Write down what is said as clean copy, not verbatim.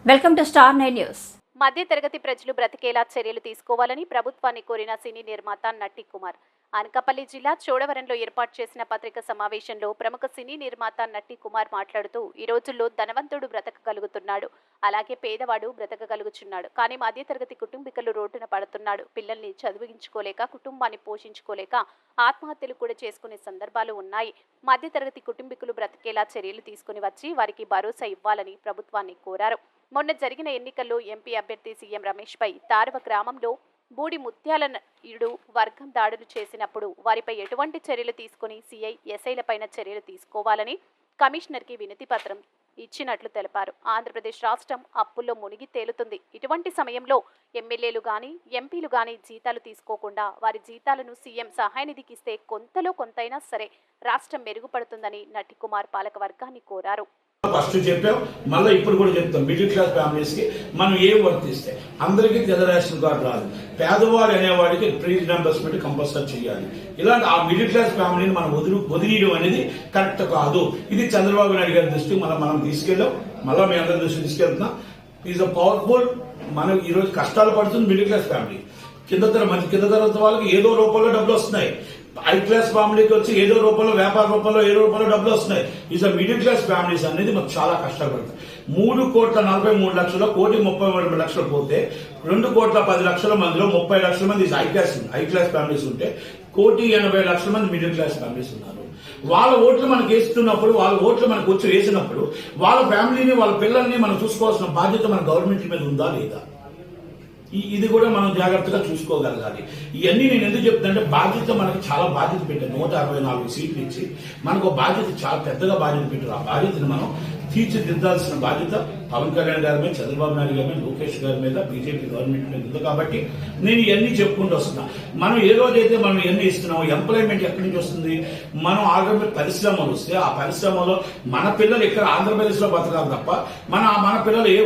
Welcome to star 9 news. మధ్య తరగతి ప్రజలు బ్రతికేలా చర్యలు తీసుకోవాలని ప్రభుత్వాన్ని కోరిన సినీ నిర్మాత నట్టి కుమార్ అనకాపల్లి జిల్లా చోడవరంలో ఏర్పాటు చేసిన పత్రికా సమావేశంలో ప్రముఖ సినీ నిర్మాత నట్టి కుమార్ మాట్లాడుతూ ఈ రోజుల్లో ధనవంతుడు బ్రతకగలుగుతున్నాడు, అలాగే పేదవాడు బ్రతకగలుగుచున్నాడు. కానీ మధ్యతరగతి కుటుంబీకులు రోడ్డున పడుతున్నాడు. పిల్లల్ని చదివించుకోలేక, కుటుంబాన్ని పోషించుకోలేక ఆత్మహత్యలు కూడా చేసుకునే సందర్భాలు ఉన్నాయి. మధ్యతరగతి కుటుంబీకులు బ్రతికేలా చర్యలు తీసుకుని వచ్చి వారికి భరోసా ఇవ్వాలని ప్రభుత్వాన్ని కోరారు. మొన్న జరిగిన ఎన్నికల్లో ఎంపీ అభ్యర్థి సీఎం రమేష్ పై తారవ గ్రామంలో బూడి ముత్యాల నాయుడు వర్గం దాడులు చేసినప్పుడు వారిపై ఎటువంటి చర్యలు తీసుకుని సీఐ ఎస్ఐలపైన చర్యలు తీసుకోవాలని కమిషనర్కి వినతి పత్రం ఇచ్చినట్లు తెలిపారు. ఆంధ్రప్రదేశ్ రాష్ట్రం అప్పుల్లో మునిగి తేలుతుంది. ఇటువంటి సమయంలో ఎమ్మెల్యేలు గాని ఎంపీలు గాని జీతాలు తీసుకోకుండా వారి జీతాలను సీఎం సహాయ నిధికి ఇస్తే కొంతలో కొంతైనా సరే రాష్ట్రం మెరుగుపడుతుందని నట్టి కుమార్ పాలక వర్గాన్ని కోరారు. ఫస్ట్ చెప్పాం, మళ్ళీ ఇప్పుడు కూడా చెప్తాం. మిడిల్ క్లాస్ ఫ్యామిలీస్ కి మనం ఏం వర్తిస్తే అందరికీ తెల్ల రేషన్ కార్డు రాదు. పేదవాడు అనేవాడికి ప్రీ రియంబర్స్మెంట్ కంపల్సరీ చేయాలి. ఇలాంటి ఆ మిడిల్ క్లాస్ ఫ్యామిలీని మనం వదిలేయడం అనేది కరెక్ట్ కాదు. ఇది చంద్రబాబు నాయుడు గారి దృష్టికి మనం తీసుకెళ్ళాం. మళ్ళీ మీ అందరి దృష్టికి తీసుకెళ్తున్నాం. Is a powerful. మనం ఈ రోజు కష్టాలు పడుతుంది మిడిల్ క్లాస్ ఫ్యామిలీ. కింద తరగతి వాళ్ళకి ఏదో రూపంలో డబ్బులు వస్తున్నాయి. హై క్లాస్ ఫ్యామిలీకి వచ్చి ఏదో రూపంలో, వ్యాపార రూపంలో, ఏదో రూపంలో డబ్బులు వస్తున్నాయి. Is a middle class families అనేది మాకు చాలా కష్టపడతాయి. 3,43,00,000 1,33,00,000 పోతే 2,10,00,000 మందిలో 30 లక్షల మంది హై క్లాస్ ఫ్యామిలీస్ ఉంటే 1,80,00,000 మంది మిడిల్ క్లాస్ ఫ్యామిలీస్ ఉన్నారు. వాళ్ళ ఓట్లు మనకి వేస్తున్నప్పుడు, వాళ్ళ ఓట్లు మనకు వచ్చి వేసినప్పుడు వాళ్ళ ఫ్యామిలీని, వాళ్ళ పిల్లల్ని మనం చూసుకోవాల్సిన బాధ్యత మన గవర్నమెంట్ మీద ఉందా లేదా? ఇది కూడా మనం జాగ్రత్తగా చూసుకోగలగాలి. ఇవన్నీ నేను ఎందుకు చెప్తానంటే బాధ్యత మనకి చాలా బాధ్యత పెట్టారు. 164 సీట్లు ఇచ్చి మనకు బాధ్యత చాలా పెద్దగా బాధ్యత పెట్టారు. ఆ బాధ్యతను మనం తీర్చిదిద్దాల్సిన బాధ్యత పవన్ కళ్యాణ్ గారి మీద, చంద్రబాబు నాయుడు గారి మీద, లోకేష్ గారి మీద, బీజేపీ గవర్నమెంట్ మీద ఉంది. కాబట్టి నేను ఇవన్నీ చెప్పుకుంటూ వస్తున్నా. మనం ఏ రోజైతే మనం ఇవన్నీ ఇస్తున్నామో ఎంప్లాయ్మెంట్ ఎక్కడి నుంచి వస్తుంది? మనం ఆల్రెడీ పరిశ్రమలు వస్తే ఆ పరిశ్రమలో మన పిల్లలు ఇక్కడ ఆంధ్రప్రదేశ్ లో బతకాలి తప్ప మన పిల్లలు ఏ